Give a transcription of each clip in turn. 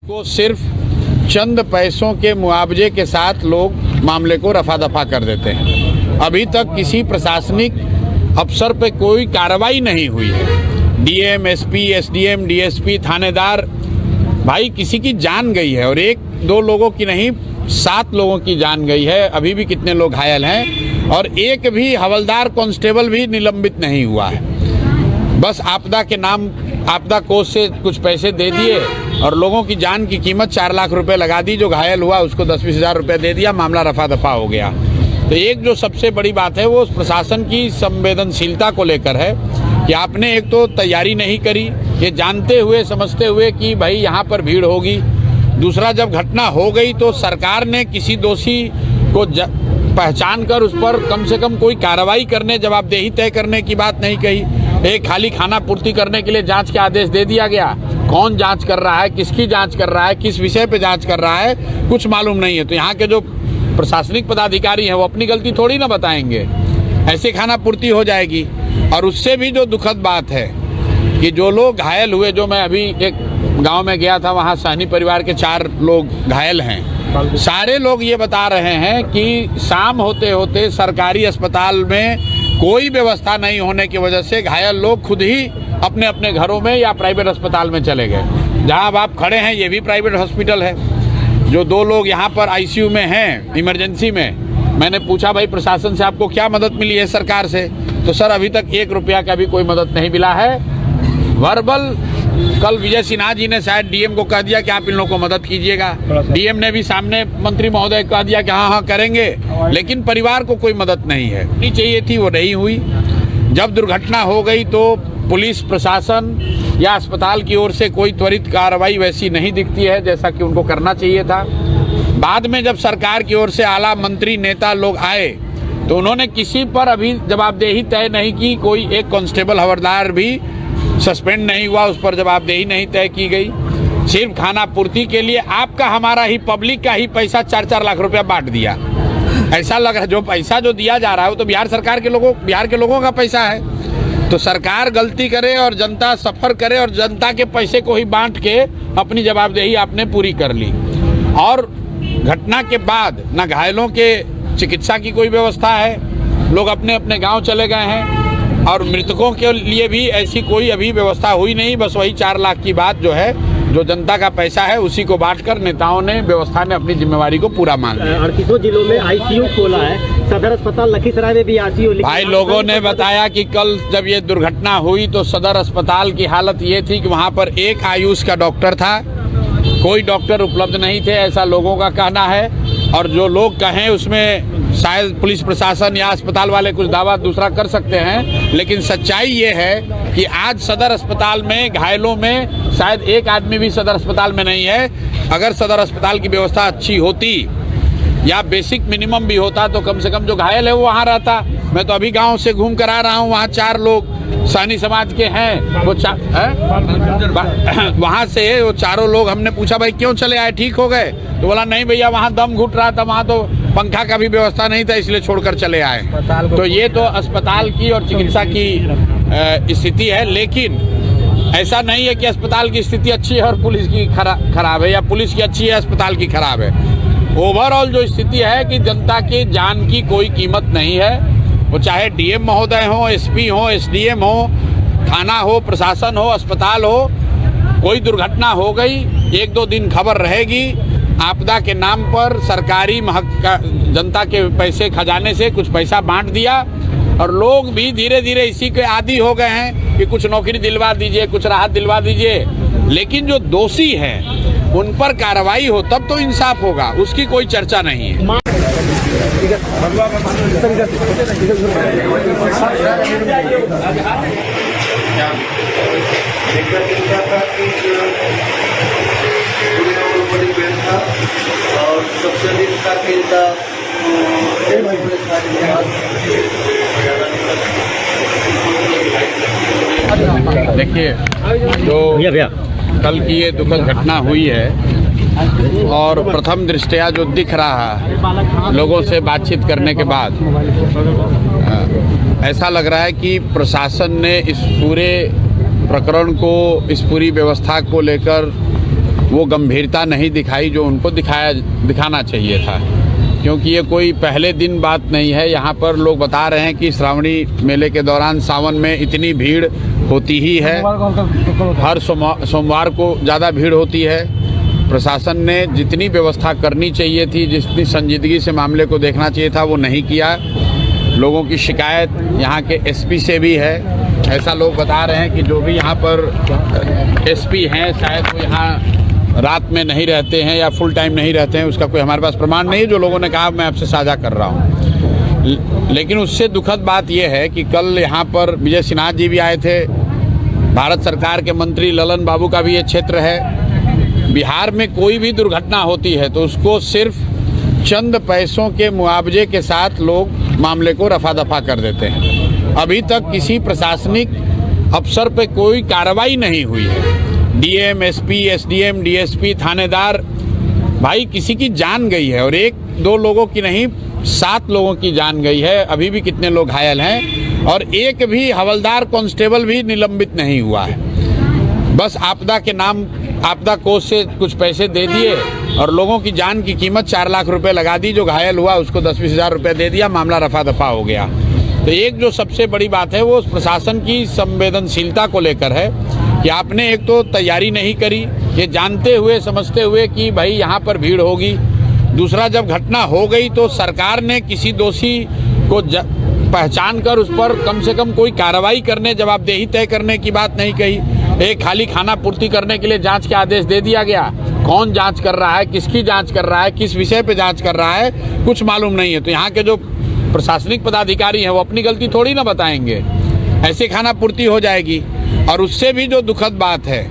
को सिर्फ चंद पैसों के मुआवजे के साथ लोग मामले को रफा दफा कर देते हैं। अभी तक किसी प्रशासनिक अफसर पे कोई कार्रवाई नहीं हुई है। डीएम, एसपी, एसडीएम, डीएसपी, थानेदार, भाई किसी की जान गई है और एक दो लोगों की नहीं 7 लोगों की जान गई है। अभी भी कितने लोग घायल हैं और एक भी हवलदार कांस्टेबल भी निलंबित नहीं हुआ है। बस आपदा के नाम, आपदा कोष से कुछ पैसे दे दिए और लोगों की जान की कीमत 4 लाख रुपए लगा दी। जो घायल हुआ उसको 10-20 हज़ार रुपये दे दिया, मामला रफा दफा हो गया। तो एक जो सबसे बड़ी बात है वो प्रशासन की संवेदनशीलता को लेकर है कि आपने एक तो तैयारी नहीं करी, ये जानते हुए समझते हुए कि भाई यहाँ पर भीड़ होगी। दूसरा, जब घटना हो गई तो सरकार ने किसी दोषी को पहचान कर उस पर कम से कम कोई कार्रवाई करने, जवाबदेही तय करने की बात नहीं कही। एक खाली खाना पूर्ति करने के लिए जांच के आदेश दे दिया गया। कौन जांच कर रहा है, किसकी जांच कर रहा है, किस विषय पे जांच कर रहा है, कुछ मालूम नहीं है। तो यहाँ के जो प्रशासनिक पदाधिकारी हैं वो अपनी गलती थोड़ी ना बताएंगे, ऐसे खाना पूर्ति हो जाएगी। और उससे भी जो दुखद बात है कि जो लोग घायल हुए, जो मैं अभी एक गांव में गया था, वहाँ सहनी परिवार के 4 लोग घायल हैं। सारे लोग ये बता रहे हैं कि शाम होते होते सरकारी अस्पताल में कोई व्यवस्था नहीं होने की वजह से घायल लोग खुद ही अपने अपने घरों में या प्राइवेट अस्पताल में चले गए। जहां अब आप खड़े हैं ये भी प्राइवेट हॉस्पिटल है। जो 2 लोग यहाँ पर आईसीयू में हैं इमरजेंसी में, मैंने पूछा भाई प्रशासन से आपको क्या मदद मिली है सरकार से, तो सर अभी तक 1 रुपया का भी कोई मदद नहीं मिला है। वर्बल कल विजय सिन्हा जी ने शायद डीएम को कह दिया कि आप इन लोगों को मदद कीजिएगा। डीएम ने भी सामने मंत्री महोदय को कह दिया कि हाँ करेंगे, लेकिन परिवार को कोई मदद नहीं है। नहीं चाहिए थी, वो नहीं हुई। जब दुर्घटना हो गई तो पुलिस प्रशासन या अस्पताल की ओर से कोई त्वरित कार्रवाई वैसी नहीं दिखती है जैसा कि उनको करना चाहिए था। बाद में जब सरकार की ओर से आला मंत्री नेता लोग आए तो उन्होंने किसी पर अभी जवाबदेही तय नहीं की। कोई एक कांस्टेबल हवलदार भी सस्पेंड नहीं हुआ, उस पर जवाबदेही नहीं तय की गई। सिर्फ खाना पूर्ति के लिए आपका, हमारा ही, पब्लिक का ही पैसा 4-4 लाख रुपया बांट दिया। ऐसा लग रहा है जो पैसा जो दिया जा रहा है वो तो बिहार के लोगों का पैसा है। तो सरकार गलती करे और जनता सफर करे और जनता के पैसे को ही बांट के अपनी जवाबदेही आपने पूरी कर ली। और घटना के बाद न घायलों के चिकित्सा की कोई व्यवस्था है, लोग अपने अपने गाँव चले गए हैं। और मृतकों के लिए भी ऐसी कोई अभी व्यवस्था हुई नहीं। बस वही 4 लाख की बात जो है, जो जनता का पैसा है उसी को बांटकर नेताओं ने, व्यवस्था ने अपनी जिम्मेवारी को पूरा मान लिया। 38 जिलों में आईसीयू खोला है, सदर अस्पताल लखीसराय में भी आईसीयू। भाई लोगों ने बताया कि कल जब ये दुर्घटना हुई तो सदर अस्पताल की हालत ये थी कि वहाँ पर एक आयुष का डॉक्टर था, कोई डॉक्टर उपलब्ध नहीं थे, ऐसा लोगों का कहना है। और जो लोग कहें उसमें शायद पुलिस प्रशासन या अस्पताल वाले कुछ दावा दूसरा कर सकते हैं, लेकिन सच्चाई ये है कि आज सदर अस्पताल में घायलों में शायद एक आदमी भी सदर अस्पताल में नहीं है। अगर सदर अस्पताल की व्यवस्था अच्छी होती या बेसिक मिनिमम भी होता तो कम से कम जो घायल है वो वहाँ रहता। मैं तो अभी गांव से घूम कर आ रहा हूँ, वहाँ 4 लोग सहनी समाज के हैं, वो वहाँ से वो 4 लोग, हमने पूछा भाई क्यों चले आए, ठीक हो गए? तो बोला नहीं भैया वहाँ दम घुट रहा था, वहाँ तो पंखा का भी व्यवस्था नहीं था, इसलिए छोड़कर चले आए। तो ये तो अस्पताल की और चिकित्सा की स्थिति है। लेकिन ऐसा नहीं है कि अस्पताल की स्थिति अच्छी है और पुलिस की खराब है, या पुलिस की अच्छी है अस्पताल की खराब है। ओवरऑल जो स्थिति है कि जनता की जान की कोई कीमत नहीं है। वो चाहे डीएम महोदय हो, एसपी हो, एसडीएम हो, थाना हो, प्रशासन हो, अस्पताल हो, कोई दुर्घटना हो गई 1-2 दिन खबर रहेगी। आपदा के नाम पर सरकारी जनता के पैसे, खजाने से कुछ पैसा बांट दिया और लोग भी धीरे धीरे इसी के आदी हो गए हैं कि कुछ नौकरी दिलवा दीजिए, कुछ राहत दिलवा दीजिए। लेकिन जो दोषी हैं उन पर कार्रवाई हो तब तो इंसाफ होगा, उसकी कोई चर्चा नहीं है। और सबसे अधिक का खेल था देखिए, जो कल की ये दुखद घटना हुई है और प्रथम दृष्टया जो दिख रहा है लोगों से बातचीत करने के बाद, ऐसा लग रहा है कि प्रशासन ने इस पूरे प्रकरण को, इस पूरी व्यवस्था को लेकर वो गंभीरता नहीं दिखाई जो उनको दिखाना चाहिए था, क्योंकि ये कोई पहले दिन बात नहीं है। यहाँ पर लोग बता रहे हैं कि श्रावणी मेले के दौरान सावन में इतनी भीड़ होती ही है, हर सोमवार को ज़्यादा भीड़ होती है। प्रशासन ने जितनी व्यवस्था करनी चाहिए थी, जितनी संजीदगी से मामले को देखना चाहिए था, वो नहीं किया। लोगों की शिकायत यहाँ के एसपी से भी है। ऐसा लोग बता रहे हैं कि जो भी यहाँ पर एसपी हैं शायद वो यहाँ रात में नहीं रहते हैं या फुल टाइम नहीं रहते हैं, उसका कोई हमारे पास प्रमाण नहीं है। जो लोगों ने कहा मैं आपसे साझा कर रहा हूँ। लेकिन उससे दुखद बात यह है कि कल यहाँ पर विजय सिन्हा जी भी आए थे, भारत सरकार के मंत्री ललन बाबू का भी ये क्षेत्र है। बिहार में कोई भी दुर्घटना होती है तो उसको सिर्फ चंद पैसों के मुआवजे के साथ लोग मामले को रफा दफा कर देते हैं। अभी तक किसी प्रशासनिक अफसर पे कोई कार्रवाई नहीं हुई है। डीएम, एसपी, एसडीएम, डीएसपी, थानेदार, भाई किसी की जान गई है, और एक दो लोगों की नहीं 7 लोगों की जान गई है। अभी भी कितने लोग घायल हैं, और एक भी हवलदार कांस्टेबल भी निलंबित नहीं हुआ है। बस आपदा के नाम, आपदा कोष से कुछ पैसे दे दिए और लोगों की जान की कीमत 4 लाख रुपए लगा दी। जो घायल हुआ उसको 10-20 हज़ार रुपये दे दिया, मामला रफा दफा हो गया। तो एक जो सबसे बड़ी बात है वो प्रशासन की संवेदनशीलता को लेकर है कि आपने एक तो तैयारी नहीं करी, ये जानते हुए समझते हुए कि भाई यहाँ पर भीड़ होगी। दूसरा, जब घटना हो गई तो सरकार ने किसी दोषी को पहचान कर उस पर कम से कम कोई कार्रवाई करने, जवाबदेही तय करने की बात नहीं कही। एक खाली खाना पूर्ति करने के लिए जांच के आदेश दे दिया गया। कौन जांच कर रहा है, किसकी जांच कर रहा है, किस विषय पे जांच कर रहा है, कुछ मालूम नहीं है। तो यहाँ के जो प्रशासनिक पदाधिकारी हैं वो अपनी गलती थोड़ी ना बताएंगे, ऐसे खाना पूर्ति हो जाएगी। और उससे भी जो दुखद बात है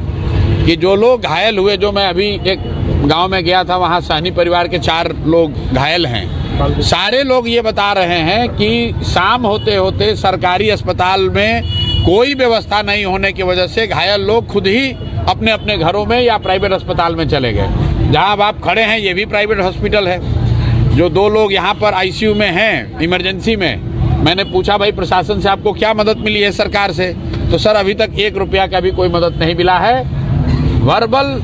कि जो लोग घायल हुए, जो मैं अभी एक गांव में गया था, वहां सहनी परिवार के 4 लोग घायल हैं। सारे लोग ये बता रहे हैं कि शाम होते होते सरकारी अस्पताल में कोई व्यवस्था नहीं होने की वजह से घायल लोग खुद ही अपने अपने घरों में या प्राइवेट अस्पताल में चले गए। जहां अब आप खड़े हैं ये भी प्राइवेट हॉस्पिटल है। जो 2 लोग यहाँ पर आईसीयू में हैं, इमरजेंसी में, मैंने पूछा भाई प्रशासन से आपको क्या मदद मिली है सरकार से, तो सर अभी तक 1 रुपया का भी कोई मदद नहीं मिला है। वर्बल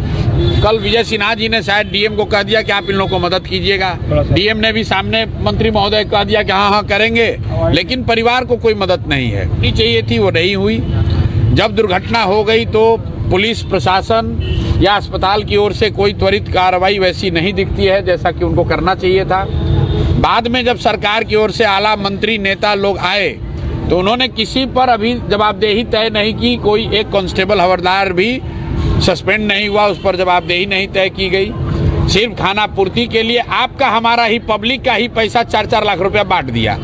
कल विजय सिन्हा जी ने शायद डीएम को कह दिया कि आप इन लोगों को मदद कीजिएगा। डीएम ने भी सामने मंत्री महोदय कह दिया कि हाँ करेंगे, लेकिन परिवार को कोई मदद नहीं है। नहीं चाहिए थी, वो नहीं हुई। जब दुर्घटना हो गई तो पुलिस प्रशासन या अस्पताल की ओर से कोई त्वरित कार्रवाई वैसी नहीं दिखती है जैसा कि उनको करना चाहिए था। बाद में जब सरकार की ओर से आला मंत्री नेता लोग आए तो उन्होंने किसी पर अभी जवाबदेही तय नहीं की। कोई एक कांस्टेबल हवलदार भी सस्पेंड नहीं हुआ, उस पर जवाबदेही नहीं तय की गई। सिर्फ खाना पूर्ति के लिए आपका, हमारा ही, पब्लिक का ही पैसा 4-4 लाख रुपया बांट दिया।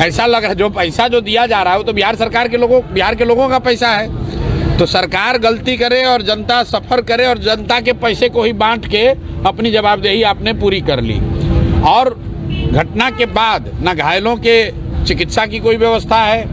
ऐसा लग रहा, जो पैसा जो दिया जा रहा है वो तो बिहार सरकार के लोगों, बिहार के लोगों का पैसा है। तो सरकार गलती करे और जनता सफर करे और जनता के पैसे को ही बांट के अपनी जवाबदेही आपने पूरी कर ली। और घटना के बाद न घायलों के चिकित्सा की कोई व्यवस्था है,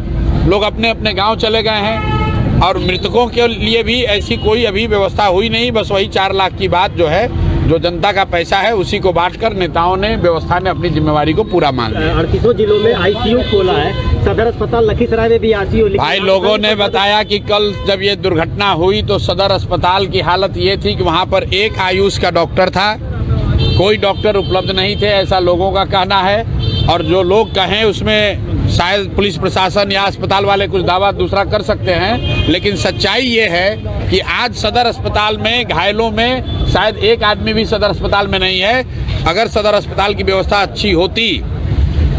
लोग अपने अपने गांव चले गए हैं, और मृतकों के लिए भी ऐसी कोई अभी व्यवस्था हुई नहीं। बस वही 4 लाख की बात जो है, जो जनता का पैसा है उसी को बांटकर नेताओं ने, व्यवस्था ने अपनी जिम्मेवारी को पूरा मान लिया। 38 जिलों में आईसीयू खोला है, सदर अस्पताल लखीसराय में भी आईसीयू। भाई लोगों ने बताया कि कल जब ये दुर्घटना हुई तो सदर अस्पताल की हालत ये थी कि वहाँ पर एक आयुष का डॉक्टर था, कोई डॉक्टर उपलब्ध नहीं थे, ऐसा लोगों का कहना है। और जो लोग कहें उसमें शायद पुलिस प्रशासन या अस्पताल वाले कुछ दावा दूसरा कर सकते हैं, लेकिन सच्चाई ये है कि आज सदर अस्पताल में घायलों में शायद एक आदमी भी सदर अस्पताल में नहीं है। अगर सदर अस्पताल की व्यवस्था अच्छी होती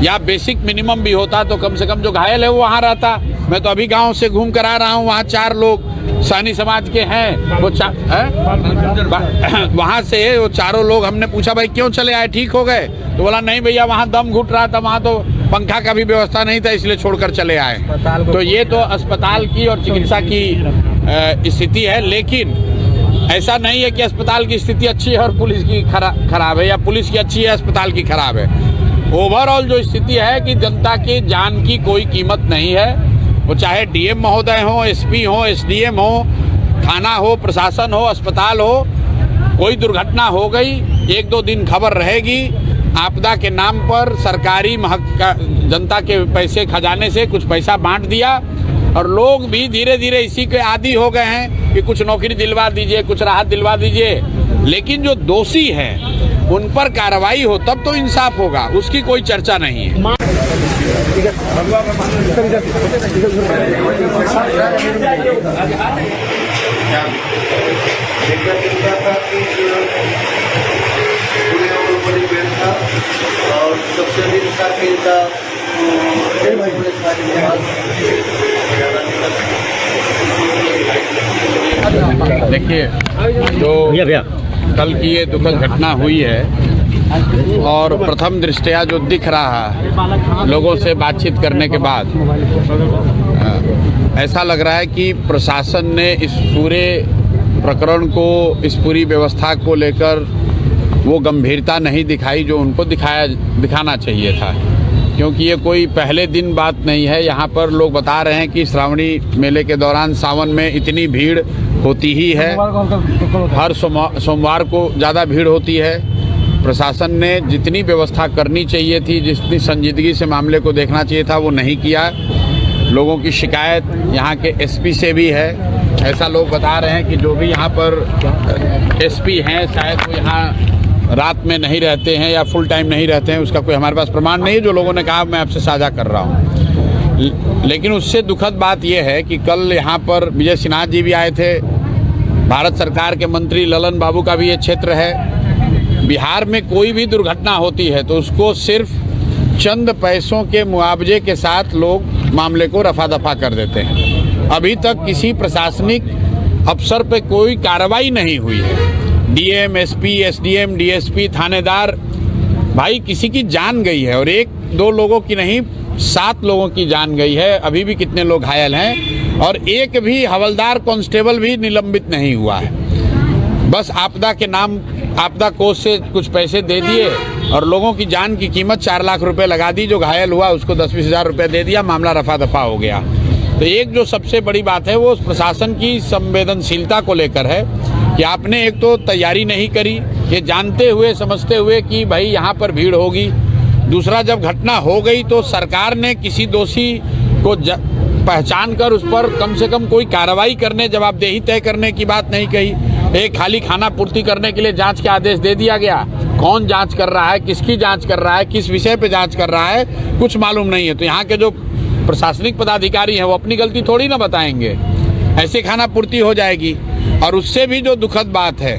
या बेसिक मिनिमम भी होता तो कम से कम जो घायल है वो वहाँ रहता। मैं तो अभी गांव से घूम कर आ रहा हूँ, वहाँ 4 लोग सहनी समाज के हैं, वो वहाँ से वो 4 लोग, हमने पूछा भाई क्यों चले आए, ठीक हो गए? तो बोला नहीं भैया वहाँ दम घुट रहा था, वहाँ तो पंखा का भी व्यवस्था नहीं था, इसलिए छोड़कर चले आए। तो ये तो अस्पताल की और चिकित्सा की स्थिति है। लेकिन ऐसा नहीं है कि अस्पताल की स्थिति अच्छी है और पुलिस की खराब है, या पुलिस की अच्छी है अस्पताल की खराब है। ओवरऑल जो स्थिति है कि जनता की जान की कोई कीमत नहीं है। वो चाहे डीएम महोदय हो, एसपी हो, एसडीएम हो, थाना हो, प्रशासन हो, अस्पताल हो, कोई दुर्घटना हो गई, 1-2 दिन खबर रहेगी। आपदा के नाम पर सरकारी जनता के पैसे खजाने से कुछ पैसा बांट दिया, और लोग भी धीरे धीरे इसी के आदी हो गए हैं कि कुछ नौकरी दिलवा दीजिए, कुछ राहत दिलवा दीजिए। लेकिन जो दोषी हैं उन पर कार्रवाई हो तब तो इंसाफ होगा, उसकी कोई चर्चा नहीं है। देखना चलता था कि पूरे ऊपर पेड़ था और सबसे अधिक का खेल था देखिए, जो कल की ये दुखद घटना हुई है और प्रथम दृष्टया जो दिख रहा है लोगों से बातचीत करने के बाद, ऐसा लग रहा है कि प्रशासन ने इस पूरे प्रकरण को, इस पूरी व्यवस्था को लेकर वो गंभीरता नहीं दिखाई जो उनको दिखाना चाहिए था। क्योंकि ये कोई पहले दिन बात नहीं है। यहाँ पर लोग बता रहे हैं कि श्रावणी मेले के दौरान सावन में इतनी भीड़ होती ही है, हर सोमवार को ज़्यादा भीड़ होती है। प्रशासन ने जितनी व्यवस्था करनी चाहिए थी, जितनी संजीदगी से मामले को देखना चाहिए था, वो नहीं किया। लोगों की शिकायत यहाँ के एसपी से भी है। ऐसा लोग बता रहे हैं कि जो भी यहाँ पर एसपी हैं शायद वो यहाँ रात में नहीं रहते हैं या फुल टाइम नहीं रहते हैं, उसका कोई हमारे पास प्रमाण नहीं है। जो लोगों ने कहा मैं आपसे साझा कर रहा हूँ। लेकिन उससे दुखद बात यह है कि कल यहाँ पर विजय सिन्हा जी भी आए थे, भारत सरकार के मंत्री ललन बाबू का भी ये क्षेत्र है। बिहार में कोई भी दुर्घटना होती है तो उसको सिर्फ चंद पैसों के मुआवजे के साथ लोग मामले को रफा दफा कर देते हैं। अभी तक किसी प्रशासनिक अफसर पे कोई कार्रवाई नहीं हुई है। डीएम, एसपी, एसडीएम, डीएसपी, थानेदार, भाई किसी की जान गई है और एक दो लोगों की नहीं, 7 लोगों की जान गई है। अभी भी कितने लोग घायल हैं और एक भी हवलदार, कांस्टेबल भी निलंबित नहीं हुआ है। बस आपदा के नाम, आपदा कोष से कुछ पैसे दे दिए और लोगों की जान की कीमत 4 लाख रुपए लगा दी। जो घायल हुआ उसको 10-20 हज़ार रुपये दे दिया, मामला रफा दफा हो गया। तो एक जो सबसे बड़ी बात है वो प्रशासन की संवेदनशीलता को लेकर है कि आपने एक तो तैयारी नहीं करी, ये जानते हुए समझते हुए कि भाई यहाँ पर भीड़ होगी। दूसरा, जब घटना हो गई तो सरकार ने किसी दोषी को पहचान कर उस पर कम से कम कोई कार्रवाई करने, जवाबदेही तय करने की बात नहीं कही। एक खाली खाना पूर्ति करने के लिए जांच के आदेश दे दिया गया। कौन जांच कर रहा है, किसकी जांच कर रहा है, किस विषय पे जांच कर रहा है, कुछ मालूम नहीं है। तो यहाँ के जो प्रशासनिक पदाधिकारी हैं वो अपनी गलती थोड़ी ना बताएंगे, ऐसे खाना पूर्ति हो जाएगी। और उससे भी जो दुखद बात है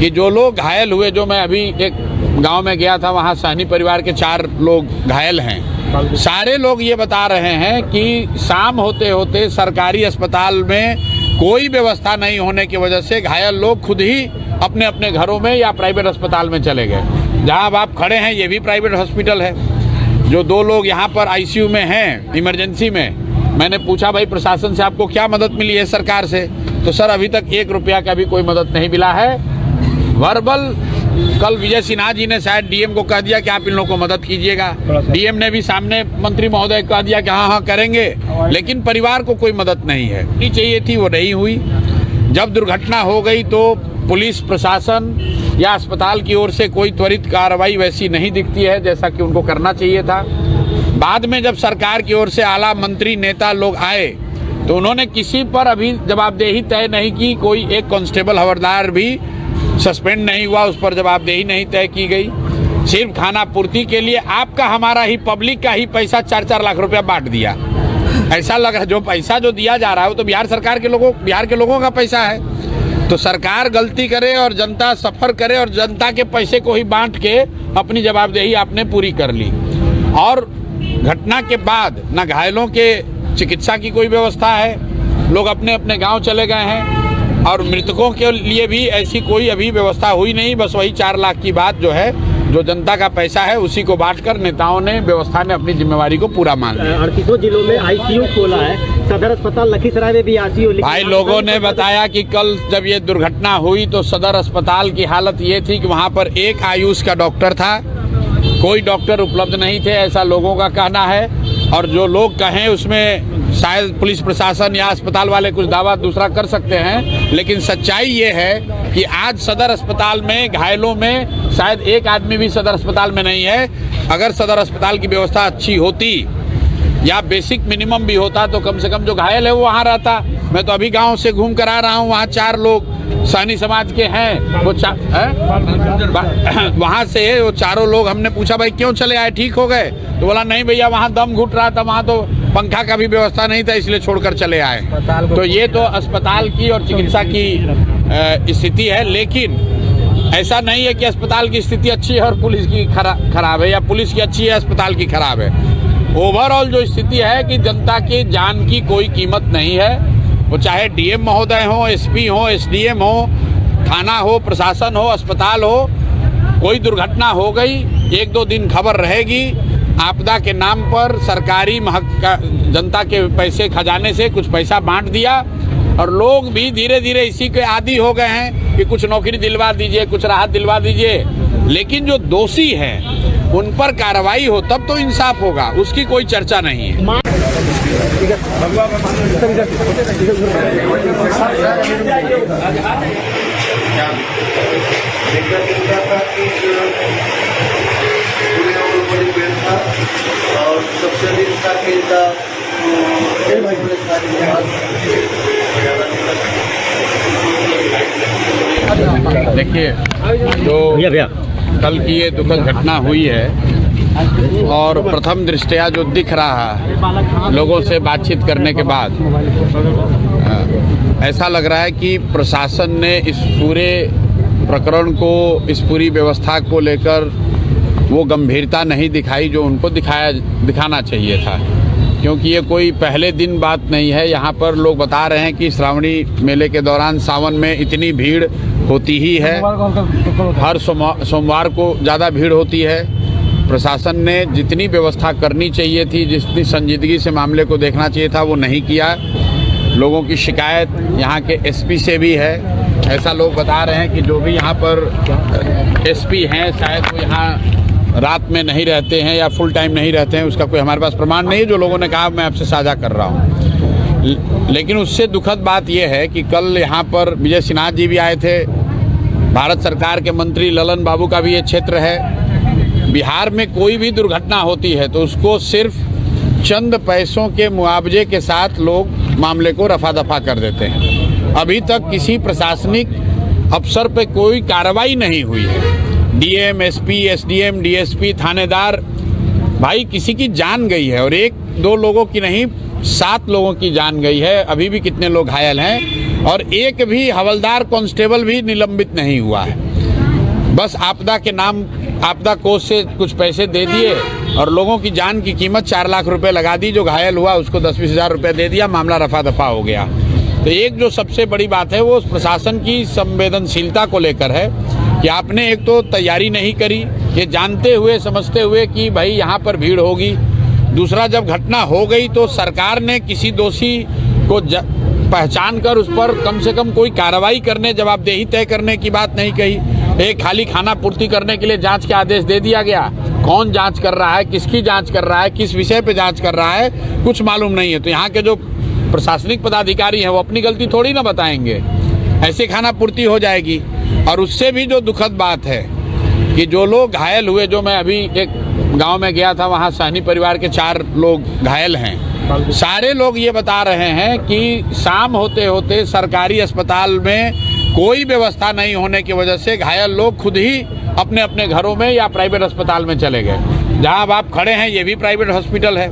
कि जो लोग घायल हुए, जो मैं अभी एक गांव में गया था, वहाँ सहनी परिवार के 4 लोग घायल हैं। सारे लोग ये बता रहे हैं कि शाम होते होते सरकारी अस्पताल में कोई व्यवस्था नहीं होने की वजह से घायल लोग खुद ही अपने अपने घरों में या प्राइवेट अस्पताल में चले गए। जहाँ अब आप खड़े हैं ये भी प्राइवेट हॉस्पिटल है। जो 2 लोग यहाँ पर आईसीयू में हैं, इमरजेंसी में, मैंने पूछा भाई प्रशासन से आपको क्या मदद मिली है सरकार से, तो सर अभी तक 1 रुपया का भी कोई मदद नहीं मिला है। वर्बल कल विजय सिन्हा जी ने शायद डीएम को कह दिया कि आप इन लोगों को मदद कीजिएगा। डीएम ने भी सामने मंत्री महोदय को कह दिया कि हाँ करेंगे, लेकिन परिवार को कोई मदद नहीं है। नहीं चाहिए थी, वो नहीं हुई। जब दुर्घटना हो गई तो पुलिस प्रशासन या अस्पताल की ओर से कोई त्वरित कार्रवाई वैसी नहीं दिखती है जैसा कि उनको करना चाहिए था। बाद में जब सरकार की ओर से आला मंत्री, नेता लोग आए तो उन्होंने किसी पर अभी जवाबदेही तय नहीं की। कोई एक कांस्टेबल, हवलदार भी सस्पेंड नहीं हुआ, उस पर जवाबदेही नहीं तय की गई। सिर्फ खाना पूर्ति के लिए आपका, हमारा ही, पब्लिक का ही पैसा 4-4 लाख रुपया बांट दिया। ऐसा लग रहा है जो पैसा जो दिया जा रहा है वो तो बिहार सरकार के लोगों, बिहार के लोगों का पैसा है। तो सरकार गलती करे और जनता सफर करे और जनता के पैसे को ही बांट के अपनी जवाबदेही आपने पूरी कर ली। और घटना के बाद न घायलों के चिकित्सा की कोई व्यवस्था है, लोग अपने अपने गांव चले गए हैं। और मृतकों के लिए भी ऐसी कोई अभी व्यवस्था हुई नहीं। बस वही 4 लाख की बात जो है, जो जनता का पैसा है उसी को बांटकर नेताओं ने, व्यवस्था ने अपनी जिम्मेवारी को पूरा मान लिया। 38 जिलों में आईसीयू खोला है, सदर अस्पताल लखीसराय में भी आईसीयू। भाई लोगों ने बताया कि कल जब ये दुर्घटना हुई तो सदर अस्पताल की हालत ये थी कि वहाँ पर एक आयुष का डॉक्टर था, कोई डॉक्टर उपलब्ध नहीं थे, ऐसा लोगों का कहना है। और जो लोग कहें उसमें शायद पुलिस प्रशासन या अस्पताल वाले कुछ दावा दूसरा कर सकते हैं, लेकिन सच्चाई ये है कि आज सदर अस्पताल में घायलों में शायद एक आदमी भी सदर अस्पताल में नहीं है। अगर सदर अस्पताल की व्यवस्था अच्छी होती या बेसिक मिनिमम भी होता तो कम से कम जो घायल है वो वहाँ रहता। मैं तो अभी गांव से घूम कर आ रहा हूँ, वहाँ 4 लोग सहनी समाज के हैं, वो वहाँ से वो चारों लोग, हमने पूछा भाई क्यों चले आए, ठीक हो गए? तो बोला नहीं भैया वहाँ दम घुट रहा था, वहाँ तो पंखा का भी व्यवस्था नहीं था, इसलिए छोड़कर चले आए। तो ये तो अस्पताल की और चिकित्सा की स्थिति है, लेकिन ऐसा नहीं है कि अस्पताल की स्थिति अच्छी है और पुलिस की खराब है, या पुलिस की अच्छी है अस्पताल की खराब है। ओवरऑल जो स्थिति है कि जनता की जान की कोई कीमत नहीं है, वो चाहे डीएम महोदय हो, एसपी हो, एसडीएम हो, थाना हो, प्रशासन हो, अस्पताल हो, कोई दुर्घटना हो गई 1-2 दिन खबर रहेगी, आपदा के नाम पर सरकारी जनता के पैसे खजाने से कुछ पैसा बांट दिया और लोग भी धीरे धीरे इसी के आदी हो गए हैं कि कुछ नौकरी दिलवा दीजिए, कुछ राहत दिलवा दीजिए। लेकिन जो दोषी हैं उन पर कार्रवाई हो तब तो इंसाफ होगा, उसकी कोई चर्चा नहीं है। और सबसे अधिक का खेल था देखिए, जो कल की ये दुखद घटना हुई है और प्रथम दृष्टया जो दिख रहा है लोगों से बातचीत करने के बाद, ऐसा लग रहा है कि प्रशासन ने इस पूरे प्रकरण को, इस पूरी व्यवस्था को लेकर वो गंभीरता नहीं दिखाई जो उनको दिखाना चाहिए था, क्योंकि ये कोई पहले दिन बात नहीं है। यहाँ पर लोग बता रहे हैं कि श्रावणी मेले के दौरान सावन में इतनी भीड़ होती ही है, हर सोमवार को ज़्यादा भीड़ होती है। प्रशासन ने जितनी व्यवस्था करनी चाहिए थी, जितनी संजीदगी से मामले को देखना चाहिए था, वो नहीं किया। लोगों की शिकायत यहाँ के एसपी से भी है, ऐसा लोग बता रहे हैं कि जो भी यहाँ पर एसपी हैं शायद वो यहाँ रात में नहीं रहते हैं या फुल टाइम नहीं रहते हैं, उसका कोई हमारे पास प्रमाण नहीं है। जो लोगों ने कहा मैं आपसे साझा कर रहा हूँ। लेकिन उससे दुखद बात यह है कि कल यहाँ पर विजय सिन्हा जी भी आए थे, भारत सरकार के मंत्री ललन बाबू का भी ये क्षेत्र है। बिहार में कोई भी दुर्घटना होती है तो उसको सिर्फ चंद पैसों के मुआवजे के साथ लोग मामले को रफा दफा कर देते हैं। अभी तक किसी प्रशासनिक अफसर पे कोई कार्रवाई नहीं हुई है। डीएम, एसपी, एसडीएम, डीएसपी, थानेदार, भाई किसी की जान गई है, और 1-2 लोगों की नहीं 7 लोगों की जान गई है। अभी भी कितने लोग घायल हैं और एक भी हवलदार, कांस्टेबल भी निलंबित नहीं हुआ है। बस आपदा के नाम, आपदा कोष से कुछ पैसे दे दिए और लोगों की जान की कीमत 4 लाख रुपए लगा दी। जो घायल हुआ उसको 10-20 हज़ार रुपये दे दिया, मामला रफा दफा हो गया। तो एक जो सबसे बड़ी बात है वो प्रशासन की संवेदनशीलता को लेकर है कि आपने एक तो तैयारी नहीं करी, ये जानते हुए समझते हुए कि भाई यहाँ पर भीड़ होगी। दूसरा, जब घटना हो गई तो सरकार ने किसी दोषी को पहचान कर उस पर कम से कम कोई कार्रवाई करने, जवाबदेही तय करने की बात नहीं कही। एक खाली खाना पूर्ति करने के लिए जांच के आदेश दे दिया गया। कौन जांच कर रहा है, किसकी जांच कर रहा है, किस विषय पे जांच कर रहा है, कुछ मालूम नहीं है। तो यहाँ के जो प्रशासनिक पदाधिकारी हैं वो अपनी गलती थोड़ी ना बताएंगे, ऐसे खाना पूर्ति हो जाएगी। और उससे भी जो दुखद बात है कि जो लोग घायल हुए, जो मैं अभी एक गांव में गया था, वहां सहनी परिवार के 4 लोग घायल हैं। सारे लोग ये बता रहे हैं कि शाम होते होते सरकारी अस्पताल में कोई व्यवस्था नहीं होने की वजह से घायल लोग खुद ही अपने अपने घरों में या प्राइवेट अस्पताल में चले गए। जहां अब आप खड़े हैं ये भी प्राइवेट हॉस्पिटल है।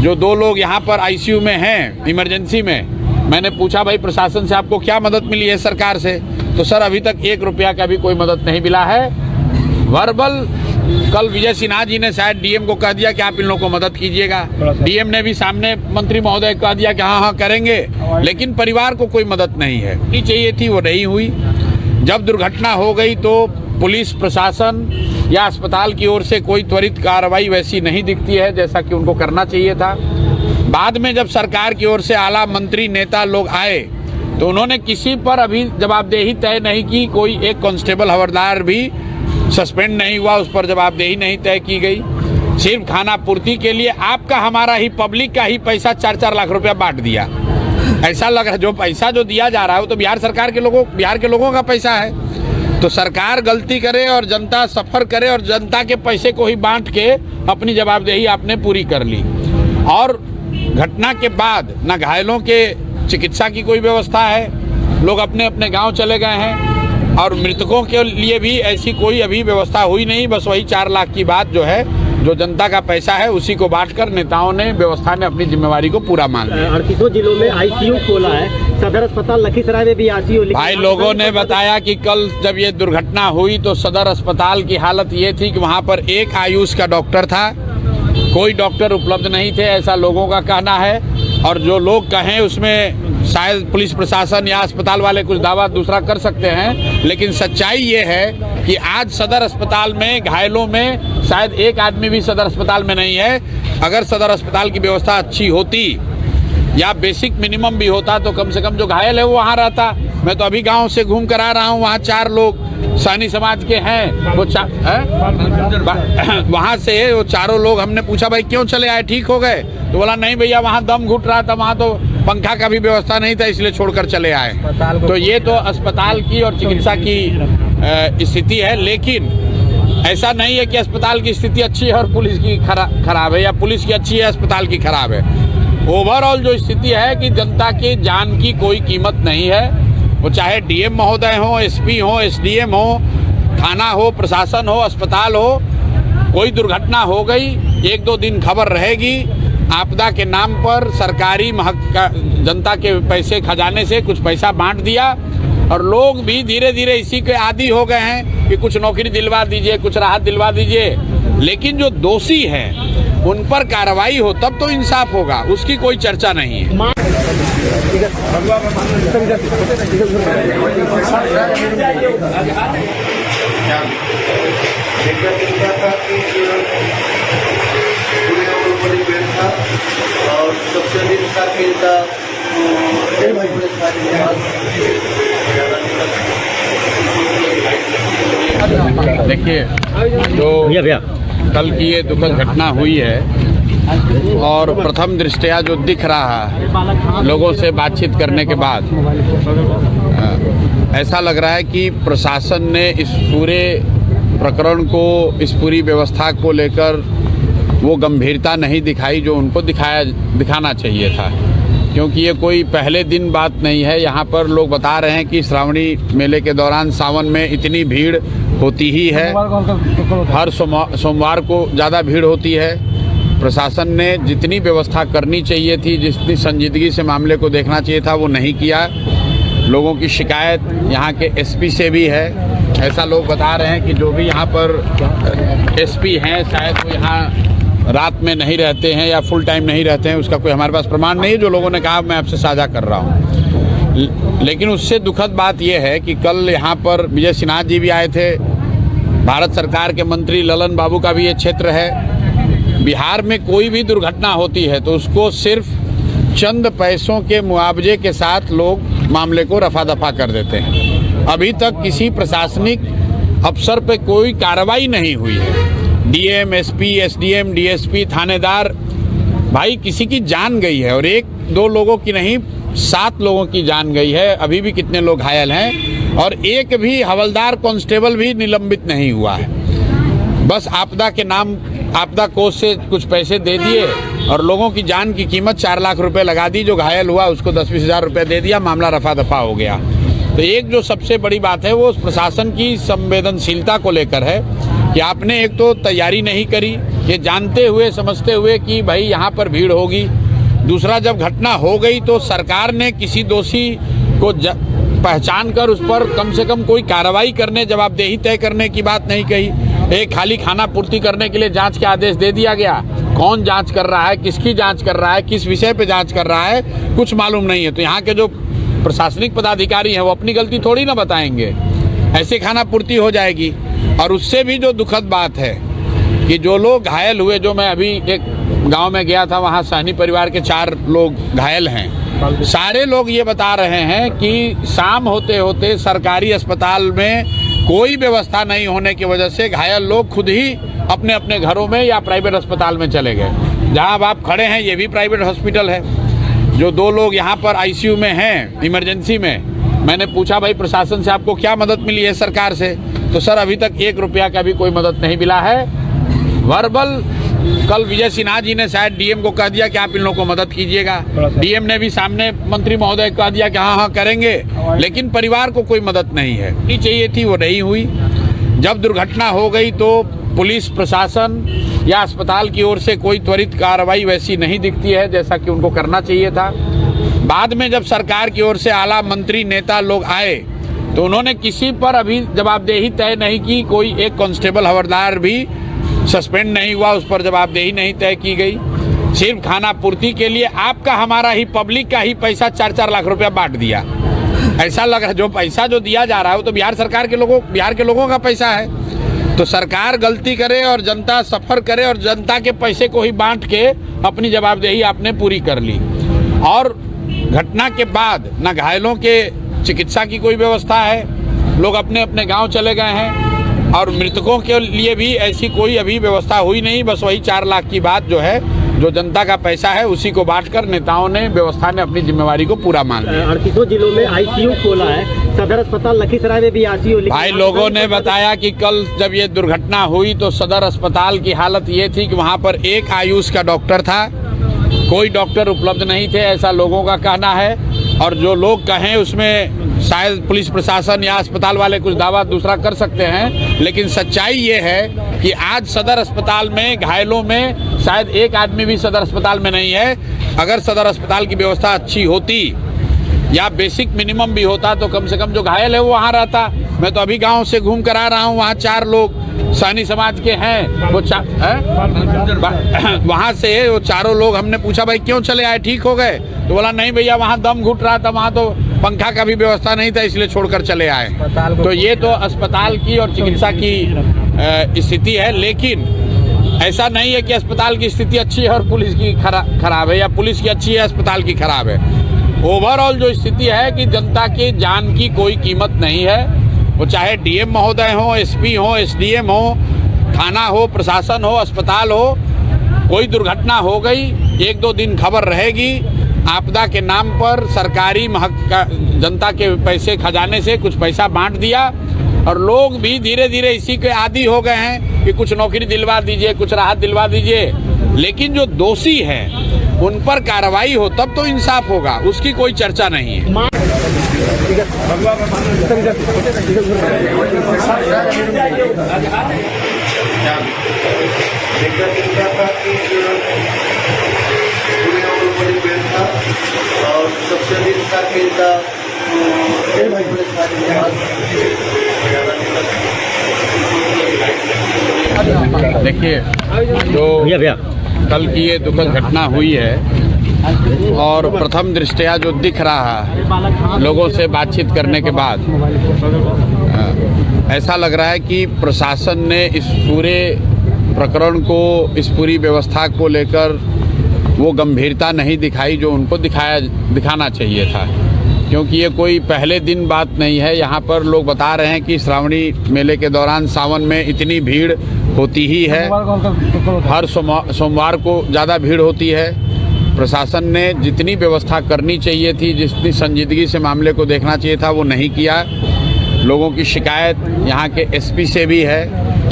जो 2 लोग यहाँ पर आईसीयू में हैं, इमरजेंसी में, मैंने पूछा भाई प्रशासन से आपको क्या मदद मिली है सरकार से, तो सर अभी तक 1 रुपया का भी कोई मदद नहीं मिला है। वर्बल कल विजय सिन्हा जी ने शायद डीएम को कह दिया कि आप इन लोगों को मदद कीजिएगा। डीएम ने भी सामने मंत्री महोदय कह दिया कि हाँ करेंगे, लेकिन परिवार को कोई मदद नहीं है। ये चाहिए थी वो नहीं हुई। जब दुर्घटना हो गई तो पुलिस प्रशासन या अस्पताल की ओर से कोई त्वरित कार्रवाई वैसी नहीं दिखती है जैसा कि उनको करना चाहिए था। बाद में जब सरकार की ओर से आला मंत्री, नेता लोग आए तो उन्होंने किसी पर अभी जवाबदेही तय नहीं की। कोई एक कांस्टेबल, हवलदार भी सस्पेंड नहीं हुआ, उस पर जवाबदेही नहीं तय की गई। सिर्फ खाना पूर्ति के लिए आपका, हमारा ही, पब्लिक का ही पैसा 4-4 लाख रुपया बांट दिया। ऐसा लग रहा है जो पैसा जो दिया जा रहा है वो तो बिहार सरकार के लोगों, बिहार के लोगों का पैसा है। तो सरकार गलती करे और जनता सफर करे और जनता के पैसे को ही बांट के अपनी जवाबदेही आपने पूरी कर ली। और घटना के बाद न घायलों के चिकित्सा की कोई व्यवस्था है, लोग अपने अपने गांव चले गए हैं और मृतकों के लिए भी ऐसी कोई अभी व्यवस्था हुई नहीं। बस वही 4 लाख की बात जो है, जो जनता का पैसा है उसी को बांटकर नेताओं ने, व्यवस्था ने अपनी जिम्मेवारी को पूरा मान लिया। 38 जिलों में आईसीयू खोला है, सदर अस्पताल लखीसराय में भी आईसीयू। भाई लोगों ने बताया कि कल जब ये दुर्घटना हुई तो सदर अस्पताल की हालत ये थी कि वहाँ पर एक आयुष का डॉक्टर था, कोई डॉक्टर उपलब्ध नहीं थे, ऐसा लोगों का कहना है। और जो लोग कहें उसमें शायद पुलिस प्रशासन या अस्पताल वाले कुछ दावा दूसरा कर सकते हैं, लेकिन सच्चाई ये है कि आज सदर अस्पताल में घायलों में शायद एक आदमी भी सदर अस्पताल में नहीं है। अगर सदर अस्पताल की व्यवस्था अच्छी होती या बेसिक मिनिमम भी होता तो कम से कम जो घायल है वो वहाँ रहता। मैं तो अभी गांव से घूम कर आ रहा हूँ, वहाँ 4 लोग सानी समाज के हैं, वो वहाँ से वो चारों लोग, हमने पूछा भाई क्यों चले आए, ठीक हो गए? तो बोला नहीं भैया वहाँ दम घुट रहा था, वहाँ तो पंखा का भी व्यवस्था नहीं था, इसलिए छोड़कर चले आए। तो ये तो अस्पताल की और चिकित्सा की स्थिति है, लेकिन ऐसा नहीं है कि अस्पताल की स्थिति अच्छी है और पुलिस की खराब है, या पुलिस की अच्छी है अस्पताल की खराब है। ओवरऑल जो स्थिति है कि जनता की जान की कोई कीमत नहीं है, वो चाहे डीएम महोदय हो, एसपी हो, एसडीएम हो, थाना हो, प्रशासन हो, अस्पताल हो, कोई दुर्घटना हो गई 1-2 दिन खबर रहेगी, आपदा के नाम पर सरकारी जनता के पैसे खजाने से कुछ पैसा बांट दिया और लोग भी धीरे धीरे इसी के आदी हो गए हैं कि कुछ नौकरी दिलवा दीजिए, कुछ राहत दिलवा दीजिए। लेकिन जो दोषी हैं उन पर कार्रवाई हो तब तो इंसाफ होगा, उसकी कोई चर्चा नहीं है। और सबसे अधिक का खेलता देखिए, जो कल की ये दुखद घटना हुई है और प्रथम दृष्टया जो दिख रहा है लोगों से बातचीत करने के बाद, ऐसा लग रहा है कि प्रशासन ने इस पूरे प्रकरण को, इस पूरी व्यवस्था को लेकर वो गंभीरता नहीं दिखाई जो उनको दिखाना चाहिए था। क्योंकि ये कोई पहले दिन बात नहीं है। यहाँ पर लोग बता रहे हैं कि श्रावणी मेले के दौरान सावन में इतनी भीड़ होती ही है, हर सोमवार को ज़्यादा भीड़ होती है। प्रशासन ने जितनी व्यवस्था करनी चाहिए थी, जितनी संजीदगी से मामले को देखना चाहिए था, वो नहीं किया। लोगों की शिकायत यहाँ के एसपी से भी है। ऐसा लोग बता रहे हैं कि जो भी यहाँ पर एसपी हैं शायद वो यहाँ रात में नहीं रहते हैं या फुल टाइम नहीं रहते हैं, उसका कोई हमारे पास प्रमाण नहीं है। जो लोगों ने कहा मैं आपसे साझा कर रहा हूँ। लेकिन उससे दुखद बात यह है कि कल यहाँ पर विजय सिन्हा जी भी आए थे, भारत सरकार के मंत्री ललन बाबू का भी ये क्षेत्र है। बिहार में कोई भी दुर्घटना होती है तो उसको सिर्फ चंद पैसों के मुआवजे के साथ लोग मामले को रफा दफा कर देते हैं। अभी तक किसी प्रशासनिक अफसर पे कोई कार्रवाई नहीं हुई है। डीएम, एसपी, एसडीएम, डीएसपी, थानेदार, भाई किसी की जान गई है और 1-2 लोगों की नहीं, 7 लोगों की जान गई है। अभी भी कितने लोग घायल हैं और एक भी हवलदार, कांस्टेबल भी निलंबित नहीं हुआ है। बस आपदा के नाम, आपदा कोष से कुछ पैसे दे दिए और लोगों की जान की कीमत 4 लाख रुपए लगा दी। जो घायल हुआ उसको 10-20 हज़ार रुपये दे दिया, मामला रफा दफा हो गया। तो एक जो सबसे बड़ी बात है वो प्रशासन की संवेदनशीलता को लेकर है कि आपने एक तो तैयारी नहीं करी, ये जानते हुए समझते हुए कि भाई यहाँ पर भीड़ होगी। दूसरा, जब घटना हो गई तो सरकार ने किसी दोषी को पहचान कर उस पर कम से कम कोई कार्रवाई करने, जवाबदेही तय करने की बात नहीं कही। एक खाली खाना पूर्ति करने के लिए जांच के आदेश दे दिया गया। कौन जांच कर रहा है, किसकी जांच कर रहा है, किस विषय पे जांच कर रहा है, कुछ मालूम नहीं है। तो यहाँ के जो प्रशासनिक पदाधिकारी हैं वो अपनी गलती थोड़ी ना बताएंगे, ऐसे खाना पूर्ति हो जाएगी। और उससे भी जो दुखद बात है कि जो लोग घायल हुए, जो मैं अभी एक गांव में गया था, वहाँ सहनी परिवार के 4 लोग घायल हैं। सारे लोग ये बता रहे हैं कि शाम होते होते सरकारी अस्पताल में कोई व्यवस्था नहीं होने की वजह से घायल लोग खुद ही अपने अपने घरों में या प्राइवेट अस्पताल में चले गए। जहाँ अब आप खड़े हैं ये भी प्राइवेट हॉस्पिटल है। जो 2 लोग यहाँ पर आईसीयू में हैं, इमरजेंसी में, मैंने पूछा भाई प्रशासन से आपको क्या मदद मिली है सरकार से, तो सर अभी तक 1 रुपया का भी कोई मदद नहीं मिला है। वर्बल कल विजय सिन्हा जी ने शायद डीएम को कह दिया कि आप इन लोगों को मदद कीजिएगा। डीएम ने भी सामने मंत्री महोदय को कह दिया कि हाँ करेंगे, लेकिन परिवार को कोई मदद नहीं है। नहीं चाहिए थी, वो नहीं हुई। जब दुर्घटना हो गई तो पुलिस प्रशासन या अस्पताल की ओर से कोई त्वरित कार्रवाई वैसी नहीं दिखती है जैसा कि उनको करना चाहिए था। बाद में जब सरकार की ओर से आला मंत्री नेता लोग आए तो उन्होंने किसी पर अभी जवाबदेही तय नहीं की। कोई एक कांस्टेबल हवलदार भी सस्पेंड नहीं हुआ, उस पर जवाबदेही नहीं तय की गई। सिर्फ खाना पूर्ति के लिए आपका हमारा ही पब्लिक का ही पैसा 4-4 लाख रुपया बांट दिया। ऐसा लग रहा है जो पैसा जो दिया जा रहा है वो तो बिहार के लोगों का पैसा है। तो सरकार गलती करे और जनता सफर करे और जनता के पैसे को ही बांट के अपनी जवाबदेही आपने पूरी कर ली। और घटना के बाद न घायलों के चिकित्सा की कोई व्यवस्था है, लोग अपने अपने गांव चले गए हैं और मृतकों के लिए भी ऐसी कोई अभी व्यवस्था हुई नहीं। बस वही 4 लाख की बात जो है, जो जनता का पैसा है उसी को बांटकर नेताओं ने, व्यवस्था ने अपनी जिम्मेवारी को पूरा मान लिया। 38 जिलों में आईसीयू खोला है, सदर अस्पताल लखीसराय में भी आईसीयू। भाई लोगों ने बताया कि कल जब ये दुर्घटना हुई तो सदर अस्पताल की हालत ये थी कि वहाँ पर एक आयुष का डॉक्टर था, कोई डॉक्टर उपलब्ध नहीं थे, ऐसा लोगों का कहना है। और जो लोग कहें उसमें शायद पुलिस प्रशासन या अस्पताल वाले कुछ दावा दूसरा कर सकते हैं, लेकिन सच्चाई ये है कि आज सदर अस्पताल में घायलों में शायद एक आदमी भी सदर अस्पताल में नहीं है। अगर सदर अस्पताल की व्यवस्था अच्छी होती या बेसिक मिनिमम भी होता तो कम से कम जो घायल है वो वहाँ रहता। मैं तो अभी गांव से घूम कर आ रहा हूँ, वहाँ 4 लोग सहनी समाज के हैं, वो वहाँ से वो चारों लोग, हमने पूछा भाई क्यों चले आए, ठीक हो गए? तो बोला नहीं भैया वहाँ दम घुट रहा था, वहाँ तो पंखा का भी व्यवस्था नहीं था, इसलिए छोड़कर चले आए। तो ये तो अस्पताल की और चिकित्सा की स्थिति है। लेकिन ऐसा नहीं है कि अस्पताल की स्थिति अच्छी है और पुलिस की खराब है, या पुलिस की अच्छी है अस्पताल की खराब है। ओवरऑल जो स्थिति है कि जनता की जान की कोई कीमत नहीं है। वो चाहे डीएम महोदय हो, एसपी हो, एसडीएम हो, थाना हो, प्रशासन हो, अस्पताल हो, कोई दुर्घटना हो गई 1-2 दिन खबर रहेगी। आपदा के नाम पर सरकारी जनता के पैसे खजाने से कुछ पैसा बांट दिया और लोग भी धीरे धीरे इसी के आदी हो गए हैं कि कुछ नौकरी दिलवा दीजिए, कुछ राहत दिलवा दीजिए। लेकिन जो दोषी हैं उन पर कार्रवाई हो तब तो इंसाफ होगा, उसकी कोई चर्चा नहीं है। और सबसे अधिक का खेल था देखिए, जो कल की ये दुखद घटना हुई है और प्रथम दृष्टया जो दिख रहा है लोगों से बातचीत करने के बाद, ऐसा लग रहा है कि प्रशासन ने इस पूरे प्रकरण को, इस पूरी व्यवस्था को लेकर वो गंभीरता नहीं दिखाई जो उनको दिखाना चाहिए था। क्योंकि ये कोई पहले दिन बात नहीं है। यहाँ पर लोग बता रहे हैं कि श्रावणी मेले के दौरान सावन में इतनी भीड़ होती ही है, हर सोमवार को ज़्यादा भीड़ होती है। प्रशासन ने जितनी व्यवस्था करनी चाहिए थी, जितनी संजीदगी से मामले को देखना चाहिए था, वो नहीं किया। लोगों की शिकायत यहाँ के एसपी से भी है।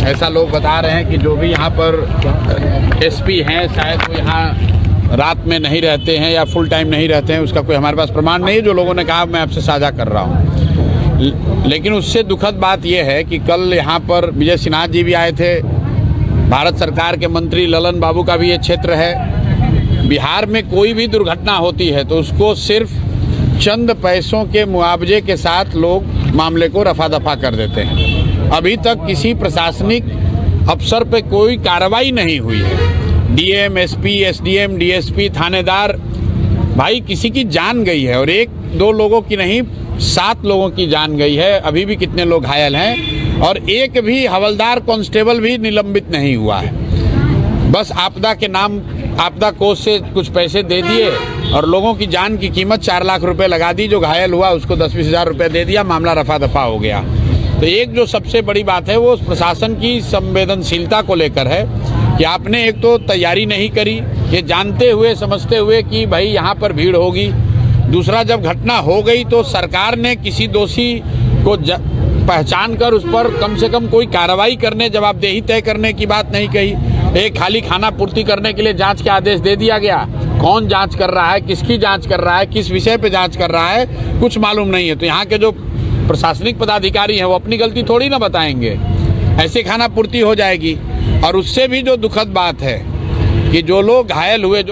ऐसा लोग बता रहे हैं कि जो भी यहाँ पर एसपी हैं शायद वो यहाँ रात में नहीं रहते हैं या फुल टाइम नहीं रहते हैं, उसका कोई हमारे पास प्रमाण नहीं है। जो लोगों ने कहा मैं आपसे साझा कर रहा हूँ। लेकिन उससे दुखद बात यह है कि कल यहाँ पर विजय सिन्हा जी भी आए थे, भारत सरकार के मंत्री ललन बाबू का भी ये क्षेत्र है। बिहार में कोई भी दुर्घटना होती है तो उसको सिर्फ चंद पैसों के मुआवजे के साथ लोग मामले को रफा दफा कर देते हैं। अभी तक किसी प्रशासनिक अफसर पे कोई कार्रवाई नहीं हुई है। डीएम, एसपी, एसडीएम, डीएसपी, थानेदार, भाई किसी की जान गई है और 1-2 लोगों की नहीं, 7 लोगों की जान गई है। अभी भी कितने लोग घायल हैं और एक भी हवलदार, कांस्टेबल भी निलंबित नहीं हुआ है। बस आपदा के नाम, आपदा कोष से कुछ पैसे दे दिए और लोगों की जान की कीमत 4 लाख रुपए लगा दी। जो घायल हुआ उसको 10-20 हज़ार रुपये दे दिया, मामला रफा दफा हो गया। तो एक जो सबसे बड़ी बात है वो प्रशासन की संवेदनशीलता को लेकर है कि आपने एक तो तैयारी नहीं करी, ये जानते हुए समझते हुए कि भाई यहाँ पर भीड़ होगी। दूसरा, जब घटना हो गई तो सरकार ने किसी दोषी को पहचान कर उस पर कम से कम कोई कार्रवाई करने, जवाबदेही तय करने की बात नहीं कही। एक खाली खाना पूर्ति करने के लिए जांच के आदेश दे दिया गया। कौन जांच कर रहा है, किसकी जांच कर रहा है, किस विषय पे जांच कर रहा है, कुछ मालूम नहीं है। तो यहाँ के जो प्रशासनिक पदाधिकारी हैं वो अपनी गलती थोड़ी ना बताएंगे। ऐसे खाना पूर्ति हो जाएगी। और उससे भी जो दुखद बात है कि जो लोग घायल हुए, जो